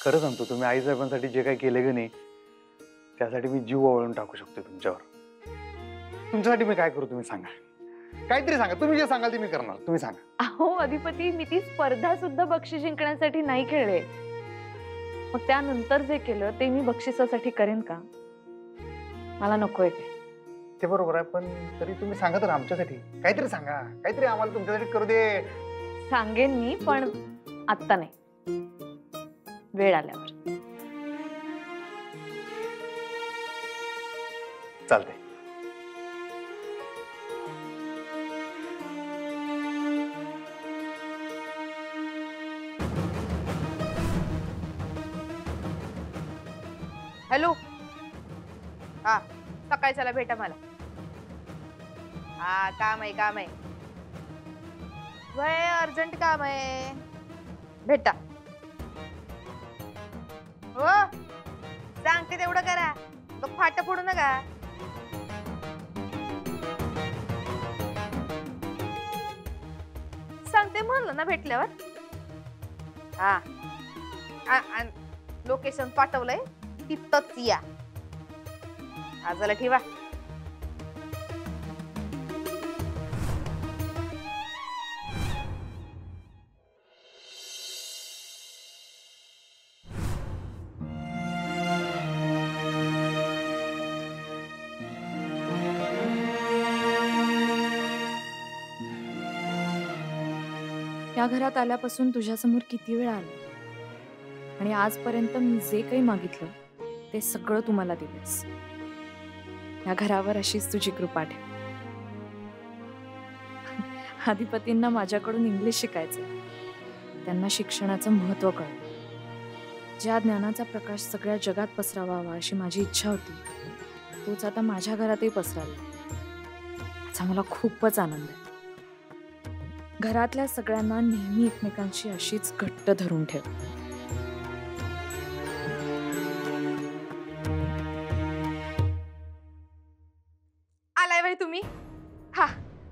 खरं सांगतो, तुम्ही आईसाहेबांसाठी जे काही केलं की नाही, त्यासाठी मी जीव ओवाळून टाकू शकतो तुमच्यावर. तुमच्यासाठी मी काय करू तुम्ही सांगा. काहीतरी सांगा, तुम्ही जे सांगाल ते मी करणार. तुम्ही सांगा. अहो अधिपती, मी ती स्पर्धा सुद्धा बक्षीस जिंकण्यासाठी नाही खेळले. मग त्यानंतर जे केलं ते मी बक्षिसासाठी करेन का? मला नकोय ते. ते बरोबर आहे, पण तरी तुम्ही सांगा तर आमच्यासाठी काहीतरी सांगा. काहीतरी आम्हाला तुमच्यासाठी करू दे. सांगेन मी, पण आत्ता नाही, वेळ आल्यावर. चालतंय. हॅलो, हा सकाळी चला भेटा मला. हा काम आहे वय अर्जंट काम आहे, भेटा. हो सांगते तेवढं करा, तो फाट फोडू नका. सांगते म्हणलं ना भेटल्यावर. हा लोकेशन पाठवलंय, तिथंच या. आजला ठेवा. या घरात आल्यापासून तुझ्यासमोर किती वेळ आले आणि आजपर्यंत मी जे काही मागितलं ते सगळं तुम्हाला दिलंस. या घरावर अशीच तुझी कृपा ठेव. अधिपतींना माझ्याकडून इंग्लिश शिकायचं, त्यांना शिक्षणाचं महत्त्व कळलं. ज्या ज्ञानाचा प्रकाश सगळ्या जगात पसरावा अशी माझी इच्छा होती, तोच आता माझ्या घरातही पसरावा. याचा मला खूपच आनंद आहे. घरातल्या सगळ्यांना नेहमी एकमेकांशी अशीच घट्ट धरून ठेव. आलाय बाई तुम्ही? हा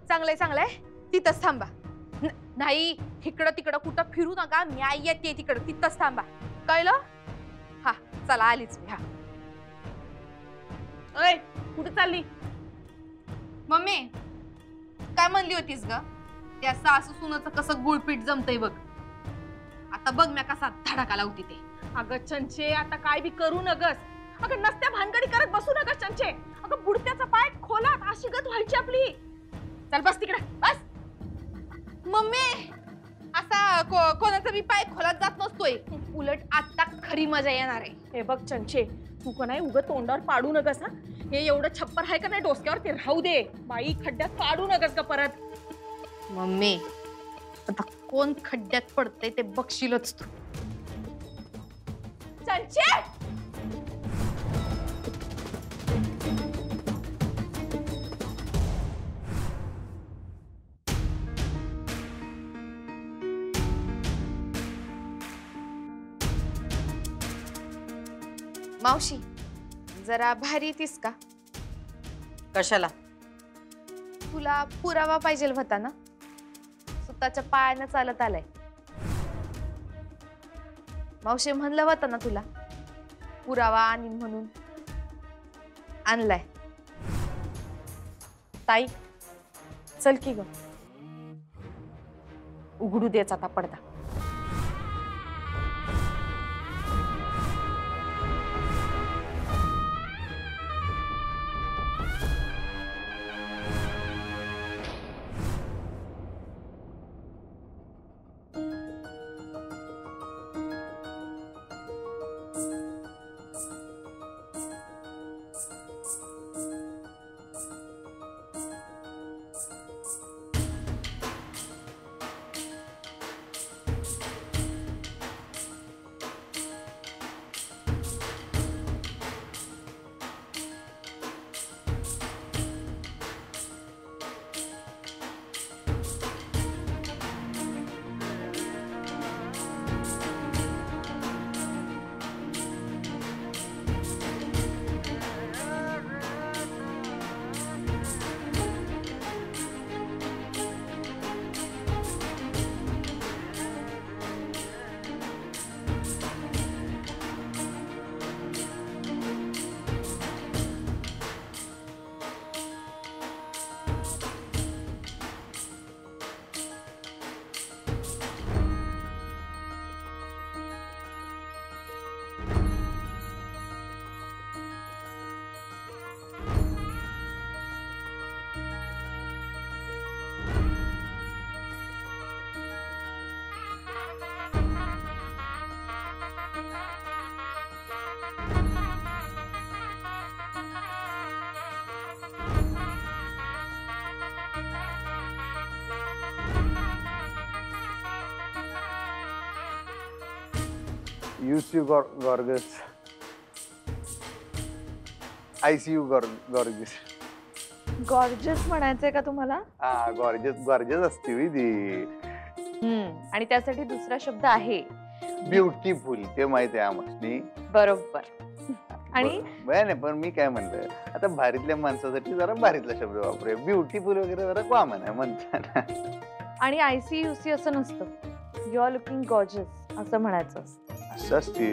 चांगलंय, तिथंच थांबा. नाही इकडं तिकडं कुठं फिरू नका, मी आई येते तिकडं, तिथंच थांबा. कळलं? हा चला आलीच मी. हा अय कुठे चालली? मम्मी काय म्हणली होतीस ग? त्या सासू सुनाचं कसं गुळपीट जमतय बघ. आता बघ मी कसा धडाका लावती ते. अगं चंचे, आता काय बी करू नगस. अगं नसत्या भानगडी करत बसू नका चंचे. अगं बुडत्याचा पाय खोलात अशी गत व्हायची आपली. चल बस तिकडे बस. मम्मी असा कोणाचा बी पाय खोलात जात नसतोय, उलट आता खरी मजा येणार आहे. हे बघ चंचे, तू का नाही उगत तोंडावर पाडू नगस. हा हे एवढं छप्पर आहे का नाही डोसक्यावर, ते राहू दे. बाई खड्ड्यात पाडू नगस का परत. मम्मी आता कोण खड्ड्यात पडते ते बघशीलच तू. चंचे मावशी जरा भारी येतीस का? कशाला? तुला पुरावा पाहिजे होता ना, स्वतःच्या पायानं चालत आलाय. मावशी म्हणलं होतं ना तुला पुरावा आणि म्हणून आणलाय. ताई चल की ग, उघडू देच आता पडदा. यू गॉर्गस. ICU गॉर्गस. गॉर्जस म्हणायचंय का तुम्हाला? हा गॉर्जस असते होय ती. आणि त्यासाठी दुसरा शब्द आहे ब्युटिफुल. ते माहिती आहे आम्हाला. बरोबर. आणि नाही पण मी काय म्हणलं, आता भारीतल्या माणसासाठी जरा भारीतला शब्द वापरूया. ब्युटिफुल वगैरे जरा कॉमन आहे म्हणताना. आणि ICUC असं नसतं. यू आर लुकिंग गॉर्जस असं म्हणायचं असतं. असं असते.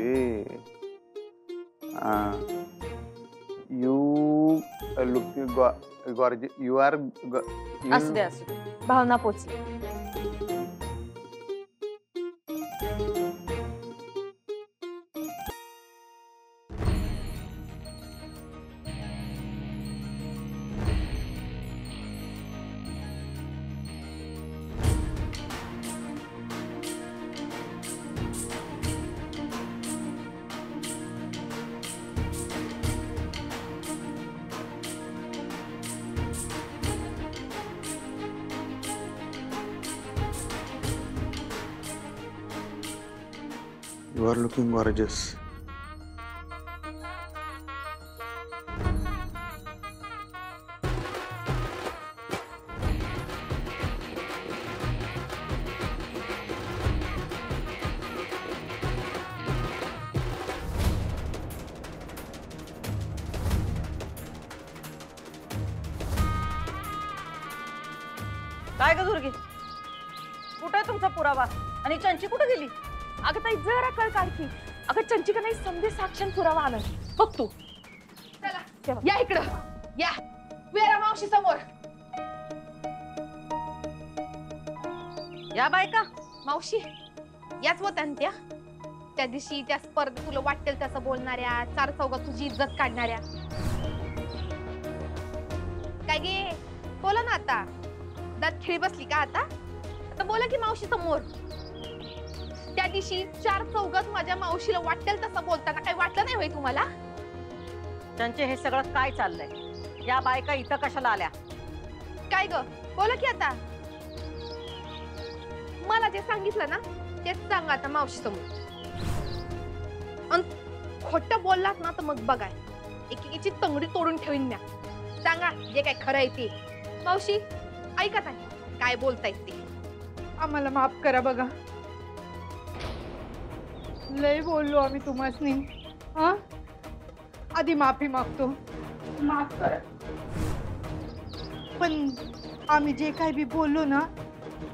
You looking gorgeous. You are. असू दे असू दे. भावना पोचली. You are looking gorgeous. काय ग दुर्गी, कुठे आहे तुमचा पुरावा? आणि चंची कुठे गेली? अगं ताई जरा कळ काढती. अगं चंचिका नाही, संदेश साक्षण पुरावा आलाय. बघ तू. चला या इकडं या. वेरा मावशी समोर. या बायका. मावशी याच होत्या ना त्या दिवशी त्या स्पर्धेत तुला वाटेल तसं बोलणाऱ्या, चार चौघात तुझी इज्जत काढणाऱ्या. काय गे बोला ना आता. दात खिळी बसली का आता? आता बोला की मावशी समोर. त्या दिवशी चार चौघात माझ्या मावशीला वाटेल तसं बोलताना काही वाटलं नाही होय तुम्हाला? त्यांचे हे सगळं काय चाललंय? या बायका इथं कशाला आल्या? काय ग बोला की आता. मला जे सांगितलं ना तेच सांगा आता मावशी समोर. खोटं बोललात ना तर मग बघाय एकेकीची तंगडी तोडून ठेवीन म्या. सांगा जे काय खरं आहे ते. मावशी ऐकत आहे काय बोलतायत ते. आम्हाला माफ करा बघा. लय बोललो आम्ही तुम्हासनी. हा आधी माफी मागतो. माफ करा. पण आम्ही जे काही बी बोललो ना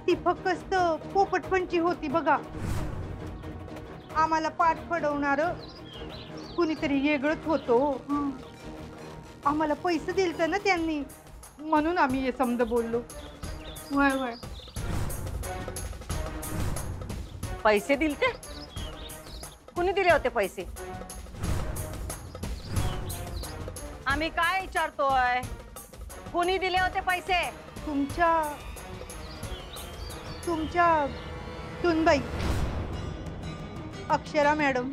ती फक्त पोपटपणची होती बघा. आम्हाला पाठ पडवणार कुणीतरी वेगळंच होतो. आम्हाला पैसे दिलत ना त्यांनी, म्हणून आम्ही हे समज बोललो. वय वय. पैसे दिलते? कुणी दिले होते पैसे? आम्ही काय विचारतोय? कुणी दिले होते पैसे? तुमच्या सुनबाई अक्षरा मॅडम.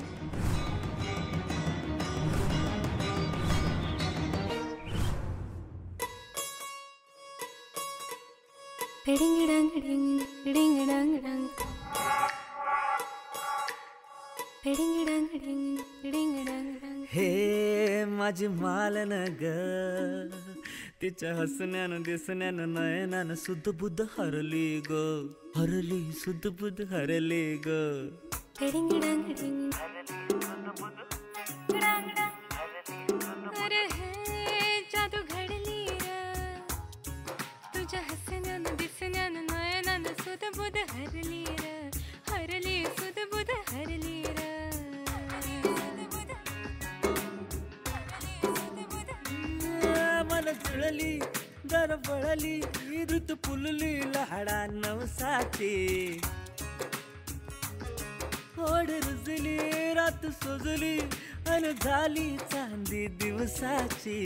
हे माझी मालन ग, तिच्या हसण्यानं दिसण्यानं नयनानं शुद्ध बुद्ध हरली ग, हरली शुद्ध बुद्ध हरली ग. अरे हे जादू घडली र, तुझ्या हसण्यानं दिसण्यानं नयनानं शुद्ध बुद्ध हरली र, हरली शुद्ध बुद्ध हरली र. मन जुळली जर बळली ऋत फुलली लहाडा नवसाची, ओढ रुजली रात सोजली अन झाली चांदी दिवसाची.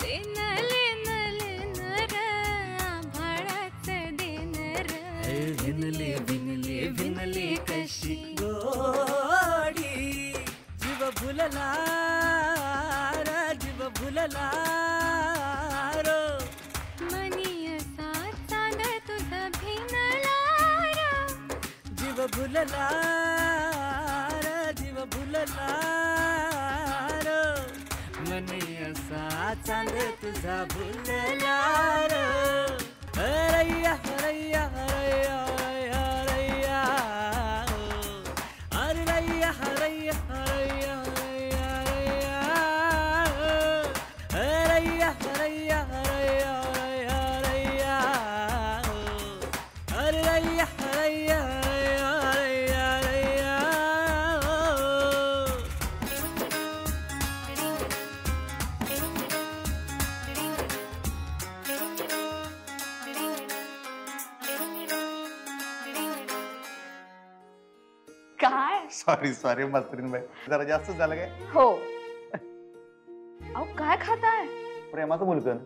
लेन लेन लेन र, आभाळाचं देन र, भिनली भिनली भिनली कशी गोडी, जीव भुलला जीव भुलला रो, मनी असा चांद तुझा भिनला र, जीव भुलला र जीव भुलला र मने असा चांद तुझा भुलला र हरैया हरैया हरैया हरैया हरैया हरैया हरैया हरैया हरैया हरैया हरैया हरैया काय सॉरी मस्तरीन बाई, जरा जास्त झालं काय? हो. अहो काय खाताय? प्रेमाचं मुलगं.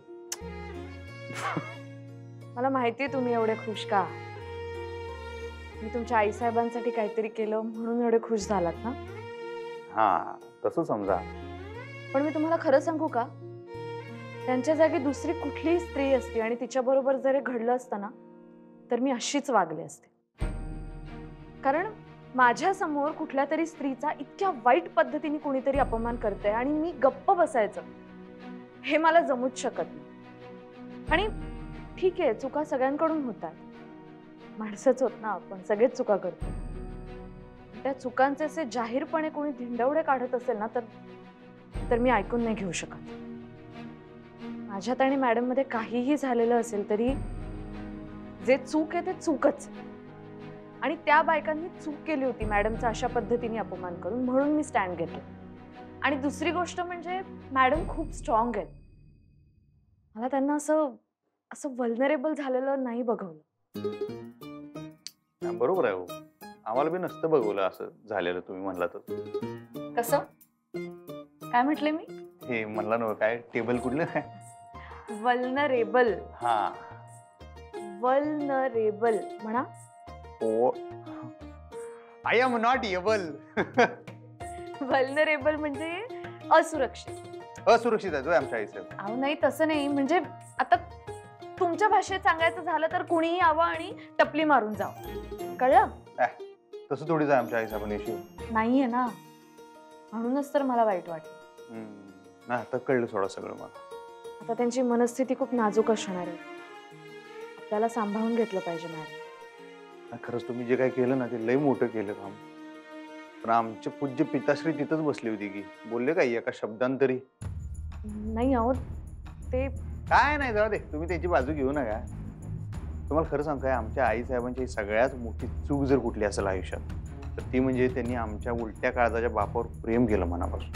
मला माहितीये तुम्ही एवढे खुश का. मी तुमच्या आईसाहेबांसाठी काहीतरी केलं म्हणून एवढे खुश झालात ना. हा तसं समजा. पण मी तुम्हाला खरं सांगू का, त्यांच्या जागी दुसरी कुठलीही स्त्री असती आणि तिच्या बरोबर जर घडलं असतं ना तर मी अशीच वागले असते. कारण माझ्या समोर कुठल्या तरी स्त्रीचा इतक्या वाईट पद्धतीने कोणीतरी अपमान करते आणि मी गप्प बसायचं हे मला जमूच शकत नाही. आणि ठीक आहे, चुका सगळ्यांकडून होतात, माणसंच होत ना आपण, सगळेच चुका करतो. त्या चुकांचे असे जाहीरपणे कोणी धिंडवडे काढत असेल ना तर मी ऐकून नाही घेऊ शकत. माझ्यात आणि मॅडम मध्ये काहीही झालेलं असेल तरी जे चूक आहे ते चूकच. आणि त्या बायकांनी चूक केली होती मॅडमचा अशा पद्धतीने अपमान करून, म्हणून मी स्टँड घेतला. आणि दुसरी गोष्ट म्हणजे मॅडम खूप स्ट्रॉंग आहेत. मला त्यांना असं व्हल्नरेबल झालेलं नाही बघवलं. बरोबर आहे हो, आम्हाला बी नसतं बघवलं असं झालेलं. तुम्ही म्हणला तर कसं काय म्हटले मी? हे म्हणला नव्हे काय, टेबल कुठलं काय? व्हल्नरेबल. हा व्हल्नरेबल म्हणा. ओ आय एम नॉट एबल. व्हल्नरेबल म्हणजे असुरक्षित. असुरक्षित आहे आमच्या आईसाहेब. अहो नाही तसं नाही, म्हणजे आता तुमच्या भाषेत सांगायचं झालं तर कुणीही यावं आणि टपली मारून जावं, कळलं? तसं थोडीच आहे आमच्या आईसाहेबांविषयी. नाहीये ना, म्हणूनच तर मला वाईट वाटलं. नाही आता कळलं थोडं सगळं मला. आता त्यांची मनस्थिती खूप नाजूक असणार आहे, आपल्याला सांभाळून घेतलं पाहिजे मॅडम. खरंच तुम्ही जे काय केलं ना ते लय मोठं केलं काम. पण आमचे पूज्य पिताश्री तिथंच बसली होती की बोलले काय एका शब्दांतरी? नाही आहोत ते काय नाही, जाऊ दे, तुम्ही त्याची बाजू घेऊ नका. तुम्हाला खरं सांग काय, आमच्या आई साहेबांची सगळ्यात मोठी चूक जर कुठली असेल आयुष्यात तर ती म्हणजे त्यांनी आमच्या उलट्या काळजाच्या बापावर प्रेम केलं मनापासून.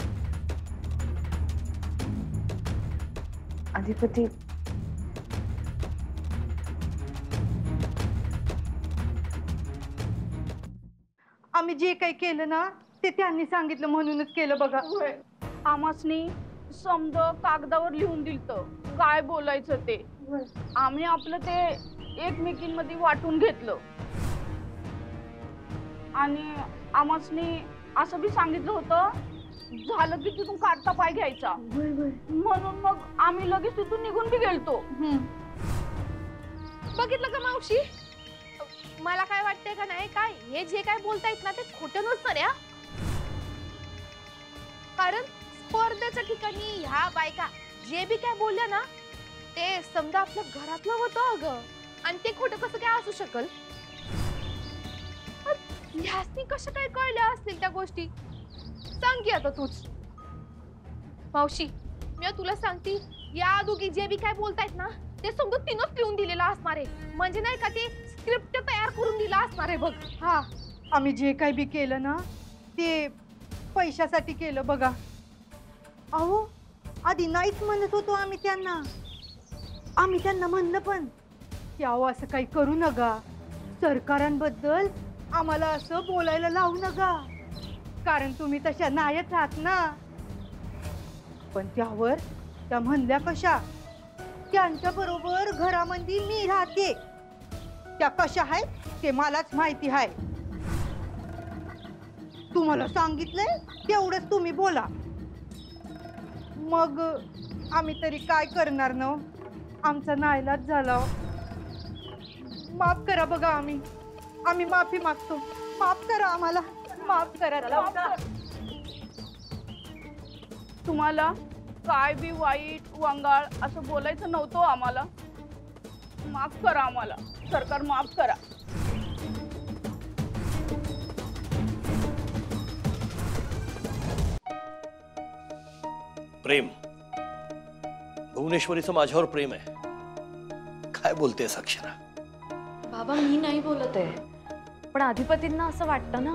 अधिपती आम्ही जे काही केलं ना ते त्यांनी सांगितलं म्हणूनच केलं बघा. आमासनी समज कागदावर लिहून दिलतं काय बोलायचं ते. आम्ही आपलं ते एकमेकींमध्ये वाटून घेतलं आणि आमासनी असं बी सांगितलं होतं झालं की तिथून काढता पाय घ्यायचा. म्हणून मग आम्ही लगेच तिथून निघून बी गेलतो. बघितलं का मावशी, मला काय वाटतंय का नाही, काय हे जे काय बोलतायत ना ते खोटं नसतं रे. कारण स्पर्धेच्या ठिकाणी ह्या बायका जे बी काय बोलल्या ना ते समजा आपल्या घरातलं होतं अगं, आणि ते खोटं कसं काय असू शकल? ह्यासनी कसं काय कळल्या असतील त्या गोष्टी? सांग की आता तूच. मावशी मी तुला सांगते, या दोघी जे बी काय बोलतायत ना ते समजा तिनंच लिहून दिलेलं असणार आहे, म्हणजे नाही का ते स्क्रिप्ट तयार करून दिला असणार आहे बघ. हा आम्ही जे काही बी केलं ना ते पैशासाठी केलं बघा. अहो आधी नाहीच म्हणत होतो आम्ही त्यांना. आम्ही त्यांना म्हणलं पण की अहो असं काही करू नका, सरकारांबद्दल आम्हाला असं बोलायला लावू नका, कारण तुम्ही तशा नाहीच आहात ना. पण त्यावर त्या म्हणल्या कशा, त्यांच्या बरोबर घरामध्ये मी राहते, त्या कशा आहेत ते मलाच माहिती आहे. तुम्हाला सांगितलंय तेवढंच तुम्ही बोला. मग आम्ही तरी काय करणार ना, आमचा नाईलाज झाला. माफ करा बघा, आम्ही आम्ही माफी मागतो. माफ करा आम्हाला, माफ करा. तुम्हाला काय बी वाईट वंगाळ असं बोलायचं नव्हतं आम्हाला. माफ करा आम्हाला, सरकार माफ करा. प्रेम, भुवनेश्वरीचं माझ्यावर प्रेम आहे. काय बोलतेस अक्षरा? बाबा मी नाही बोलत आहे, पण अधिपतींना असं वाटतं ना.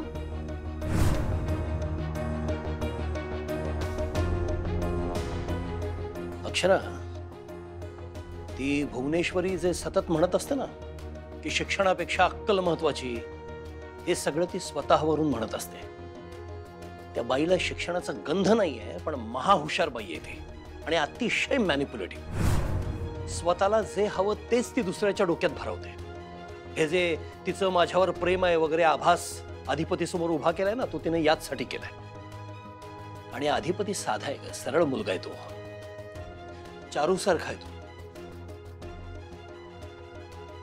अक्षरा, ती भुवनेश्वरी जे सतत म्हणत असते ना की शिक्षणापेक्षा अक्कल महत्वाची, हे सगळं ती स्वतःवरून म्हणत असते. त्या बाईला शिक्षणाचा गंध नाहीये, पण महाहुशार बाई आहे ती आणि अतिशय मॅनिप्युलेटिव्ह. स्वतःला जे हवं तेच ती दुसऱ्याच्या डोक्यात भरवते. हे जे तिचं माझ्यावर प्रेम आहे वगैरे आभास अधिपती समोर उभा केलाय ना, तो तिने याचसाठी केलाय. आणि अधिपती साधा आहे, सरळ मुलगा आहे तो, चारू सारखा आहे तो.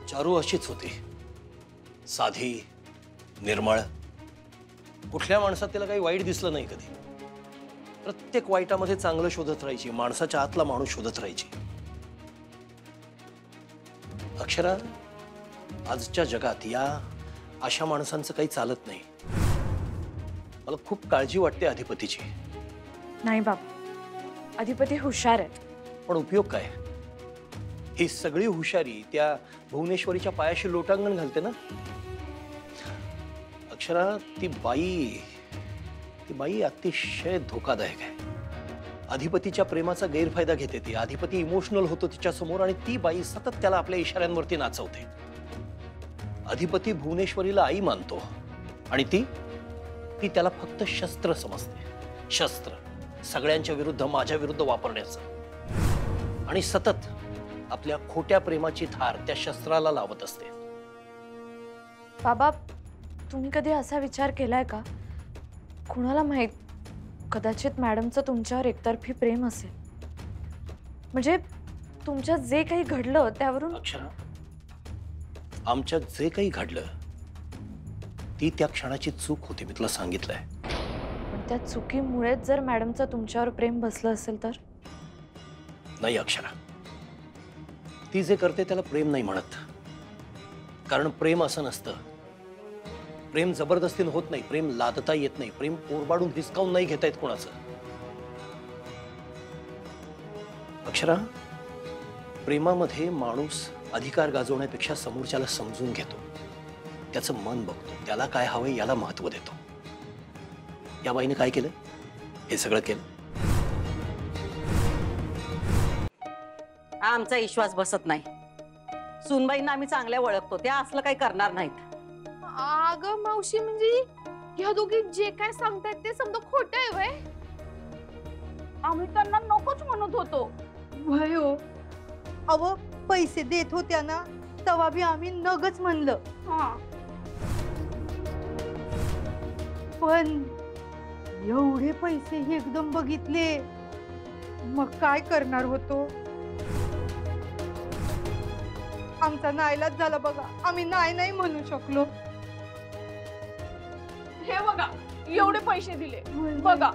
चारू अशीच होती, साधी, निर्मळ. कुठल्या माणसात तिला काही वाईट दिसलं नाही कधी. प्रत्येक वाईटामध्ये चांगलं शोधत राहायची, माणसाच्या आतला माणूस शोधत राहायची. अक्षरा, आजच्या जगात या अशा माणसांचं काही चालत नाही. मला खूप काळजी वाटते अधिपतीची. नाही बाबा, अधिपती हुशार आहेत. पण उपयोग काय? ही सगळी हुशारी त्या भुवनेश्वरीच्या पायाशी लोटांगण घालते ना. अक्षरा, ती बाई अतिशय धोकादायक आहे. अधिपतीच्या प्रेमाचा गैरफायदा घेते ती. अधिपती इमोशनल होतो तिच्या समोर आणि ती बाई सतत त्याला आपल्या इशाऱ्यांवरती नाचवते. अधिपती भुवनेश्वरीला आई मानतो आणि ती त्याला फक्त शस्त्र समजते. शस्त्र, सगळ्यांच्या विरुद्ध, माझ्या विरुद्ध वापरण्याचं. आणि सतत आपल्या खोट्या प्रेमाची धार त्या शस्त्राला लावत असते. बाबा, तुम्ही कधी असा विचार केलाय का? कुणाला माहित, कदाचित मॅडमचं तुमच्यावर एकतर्फी प्रेम असेल. म्हणजे तुमच्यात जे काही घडलं त्यावरून. अक्षरा, आमच्यात जे काही घडलं ती त्या क्षणाची चूक होती, मी तुला सांगितलंय. पण त्या चुकीमुळेच जर मॅडमचं तुमच्यावर प्रेम बसलं असेल तर? नाही अक्षरा, ती जे करते त्याला प्रेम नाही म्हणत. कारण प्रेम असं नसतं. प्रेम जबरदस्तीने होत नाही, प्रेम लादता येत नाही, प्रेम ओरबाडून हिसकावून नाही घेता येत कोणाचं. अक्षरा, प्रेमामध्ये माणूस अधिकार गाजवण्यापेक्षा समोरच्याला समजून घेतो, त्याचं मन बघतो, त्याला काय हवंय याला महत्व देतो. या बाईने काय केलं? हे सगळं केलं. आमचा विश्वास बसत नाही. सुनबाईंना आम्ही चांगल्या ओळखतो, त्या असलं काही करणार नाहीत. अगं मावशी, म्हणजे ह्या दोघी जे काय सांगतायत ते समजा खोटं आहे व्हय? आम्ही त्यांना नकोच म्हणत होतो. वय हो, अव पैसे देत होत्या ना तेव्हा बी आम्ही नगच म्हणलं. हा, पण एवढे पैसे एकदम बघितले, मग काय करणार होतो? आमचा नाईलाज झाला बघा. आम्ही नाही म्हणू शकलो. हे बघा, एवढे पैसे दिले बघा.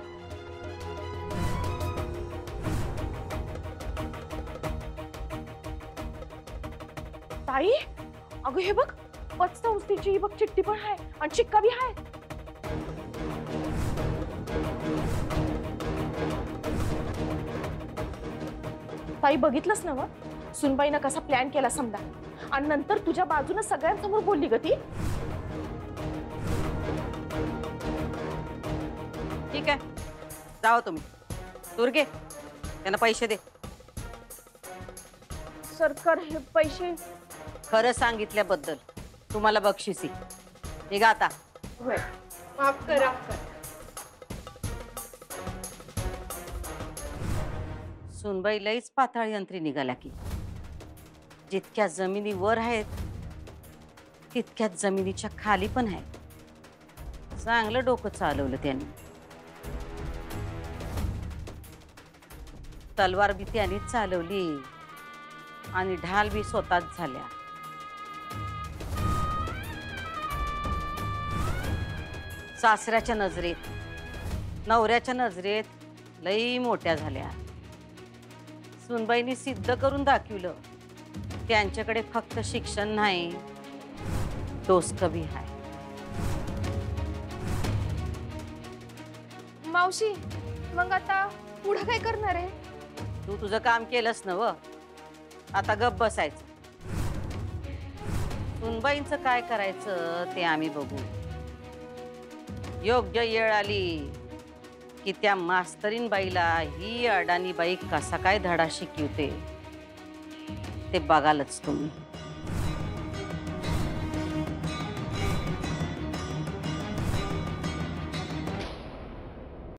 ताई, अगं हे बघ, पतसंस्थेची बघ चिठ्ठी पण आहे आणि शिक्का बी आहे. ताई बघितलंस ना, सुनबाईनं कसा प्लॅन केला समजा, आणि नंतर तुझ्या बाजूने सगळ्यांसमोर बोलली ग ती. ठीक आहे, जावा तुम्ही. दुर्गे, त्यांना पैसे दे. सरकार, हे पैसे खरं सांगितल्याबद्दल तुम्हाला बक्षिसी. निघा आता. माफ करा. सुनबाई लईच पाताळ यंत्री निघाल्या की. जितक्या जमिनी वर आहेत तितक्याच जमिनीच्या खाली पण आहेत. चांगलं डोकं चालवलं त्यांनी. तलवार बी त्यांनीच चालवली आणि ढाल बी स्वतःच झाल्या. सासऱ्याच्या नजरेत, नवऱ्याच्या नजरेत लई मोठ्या झाल्या. सुनबाईंनी सिद्ध करून दाखवलं त्यांच्याकडे फक्त शिक्षण नाही, डोसकं बी आहे. मावशी, मग आता पुढं काय करणार आहे? तू तुझं काम केलंस ना व, आता गप्प बसायचं. सुनबाईंचं काय करायचं ते आम्ही बघू. योग्य वेळ आली की त्या मास्तरीन बाईला ही अडाणी बाई कसा काय धडा शिकवते ते बघालच तुम्ही.